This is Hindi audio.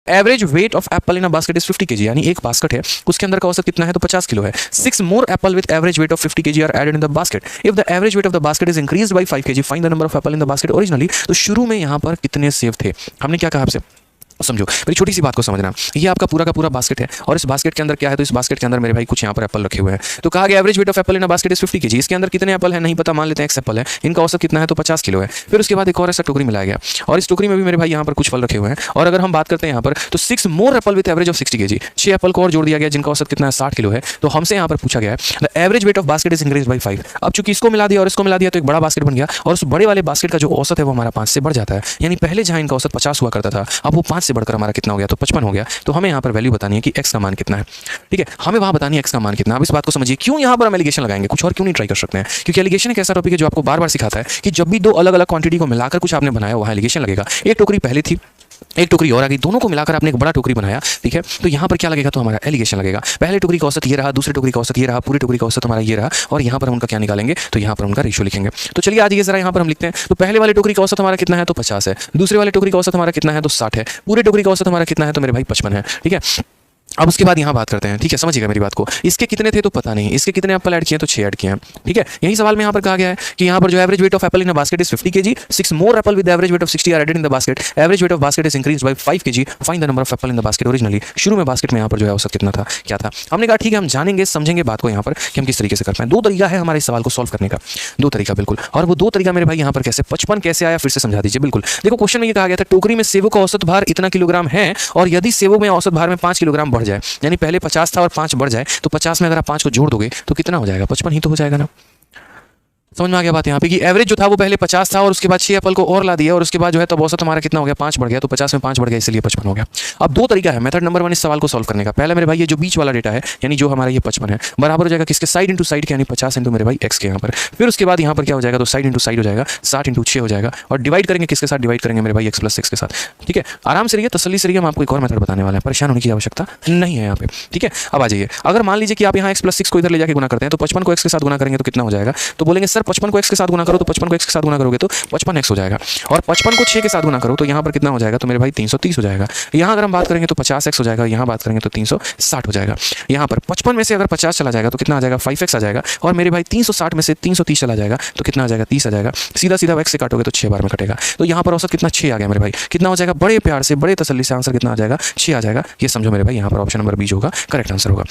Average weight of apple in a basket is 50 kg, यानी एक बास्केट है उसके अंदर का औसत कितना है तो 50 किलो है। 6 more apple with average weight of 50 kg are added in the basket. If the average weight of the basket is increased by 5 kg, find the number of apple in the basket originally. तो शुरू में यहाँ पर कितने सेब थे, हमने क्या कहा आपसे, समझो मेरी छोटी सी बात को समझना। ये आपका पूरा का पूरा बास्केट है और इस बास्केट के अंदर क्या है, तो इस बास्केट के अंदर मेरे भाई कुछ यहाँ पर एप्पल रखे हुए हैं। तो कहा गया average weight of apple in a basket is 50 kg। इसके अंदर कितने एप्पल है नहीं पता, मान लेते हैं x एप्पल है, इनका औसत कितना है तो 50 किलो है। फिर उसके बाद एक और ऐसा टोकरी मिलाया गया और इस टोकरी में भी मेरे भाई यहाँ पर कुछ फल रखे हुए हैं। और अगर हम बात करते हैं यहाँ पर तो 6 more apple with average of 60 kg, 6 apple को और जोड़ दिया गया जिनका औसत कितना है 60 किलो है। तो हमसे यहाँ पर पूछा गया है the average weight of basket is increase by 5। अब चूंकि इसको मिला दिया और इसको मिला दिया तो एक बड़ा बास्केट बन गया और उस बड़े वाले बास्केट का जो औसत है वो हमारा 5 से बढ़ जाता है। यानी पहले जहाँ इनका औसत 50 हुआ करता था अब वो 5 से बढ़कर हमारा कितना हो गया तो 55 हो गया। तो हमें यहाँ पर वैल्यू बतानी है कि x का मान कितना है, ठीक है, हमें वहाँ बतानी है x का मान कितना। अब इस बात को समझिए क्यों यहाँ पर हम एलिगेशन लगाएंगे, कुछ और क्यों नहीं ट्राई कर सकते हैं, क्योंकि एलिगेशन एक ऐसा टॉपिक है जो आपको बार बार सिखाता है कि जब भी दो अलग अलग क्वांटिटी को मिलाकर कुछ आपने बनाया वहाँ एलिगेशन लगेगा। एक टोकरी पहले थी एक टोकरी और आ गई, दोनों को मिलाकर आपने एक बड़ा टोकरी बनाया, ठीक है, तो यहाँ पर क्या लगेगा तो हमारा एलिगेशन लगेगा। पहले टोकरी का औसत ये रहा, दूसरे टोकरी का औसत ये रहा, पूरी टोकरी का औसत हमारा ये रहा और यहाँ पर हम उनका क्या निकालेंगे तो यहाँ पर उनका रेशियो लिखेंगे। तो चलिए आज ये जरा यहाँ पर हम लिखते हैं। तो पहले वाले टोकरी का औसत हमारा कितना है तो 50 है, दूसरे वाले टोकरी का औसत हमारा कितना है तो 60 है, पूरे टोकरी का औसत हमारा कितना है तो मेरे भाई 55 है, ठीक है। अब उसके बाद यहाँ बात करते हैं, ठीक है, समझिएगा मेरी बात को। इसके कितने थे तो पता नहीं, इसके कितने एप्पल ऐड किए तो 6 ऐड किए हैं, ठीक है। यही सवाल में यहाँ पर कहा गया है कि यहाँ पर जो average weight of apple in a basket is 50 kg, 6 more apple with average weight of 60 are added in the basket, average weight of basket is increased by 5 kg, find the number of apple in the basket originally. शुरू में बास्केट में यहाँ पर जो है औसत कितना था क्या था, हमने कहा ठीक है हम जानेंगे समझेंगे बात को यहाँ पर कि हम किस तरीके से कर पाए। दो तरीका है हमारे सवाल को सॉल्व करने का, दो तरीका बिल्कुल, और वो दो तरीका मेरे भाई यहाँ पर कैसे 55 कैसे आया फिर से समझा दीजिए। बिल्कुल देखो क्वेश्चन में ये कहा गया था टोकरी में सेबों का औसत भार इतना किलोग्राम है और यदि सेबों में औसत भार में 5 किलोग्राम बढ़ जाए, यानी पहले 50 था और 5 बढ़ जाए तो 50 में अगर आप 5 को जोड़ दोगे तो कितना हो जाएगा 55 ही तो हो जाएगा ना। समझ में आ गया बात यहाँ पे कि एवरेज जो था वो पहले 50 था और उसके बाद 6 एप्पल को और ला दिया और उसके बाद जो है तब औसत हमारा कितना हो गया 5 बढ़ गया, तो 50 में 5 बढ़ गया इसलिए 55 हो गया। अब दो तरीका है मेथड नंबर 1 इस सवाल को सॉल्व करने का। पहला मेरे भाई ये जो बीच वाला डेटा है यानी जो हमारा ये 55 है बराबर हो जाएगा किसके साइड इंटू साइड के, यानी 50 इंटू मेरे भाई x के यहाँ पर। फिर उसके बाद यहाँ पर क्या हो जाएगा तो साइड इंटू साइड हो जाएगा 60 इंटू 6 हो जाएगा और डिवाइड करेंगे किसके साथ, डिवाइड करेंगे मेरे भाई x प्लस 6 के साथ, ठीक है। आराम से रहिए, तसल्ली से रहिए, हम आपको एक और मेथड बताने वाले हैं, परेशान होने की आवश्यकता नहीं है यहाँ पे, ठीक है। अब आ जाइए, अगर मान लीजिए कि आप यहाँ x प्लस 6 को इधर ले जाके गुना करते हैं तो 55 को x के साथ गुना करेंगे तो कितना हो जाएगा, तो बोलेंगे सर 55 को x के साथ गुना करो तो 55 को x के साथ गुना करोगे तो 55x हो जाएगा और 55 को 6 के साथ गुना करो तो यहाँ पर कितना हो जाएगा तो मेरे भाई 330 हो जाएगा। यहाँ अगर हम बात करेंगे तो 50x हो जाएगा, यहाँ बात करेंगे तो 360 हो जाएगा। यहाँ पर 55 में से अगर 50 चला जाएगा तो कितना आ जाएगा 5x आ जाएगा और मेरे भाई 360 में से 330 चला जाएगा तो कितना आ जाएगा 30 आ जाएगा। सीधा सीधा x से काटोगे तो 6 बार में कटेगा, तो यहाँ पर औसत कितना 6 आ गया मेरे भाई, कितना हो जाएगा बड़े प्यार से बड़े तसल्ली से आंसर कितना आ जाएगा 6 आ जाएगा। ये समझो मेरे भाई यहाँ पर ऑप्शन नंबर बी होगा करेक्ट आंसर होगा।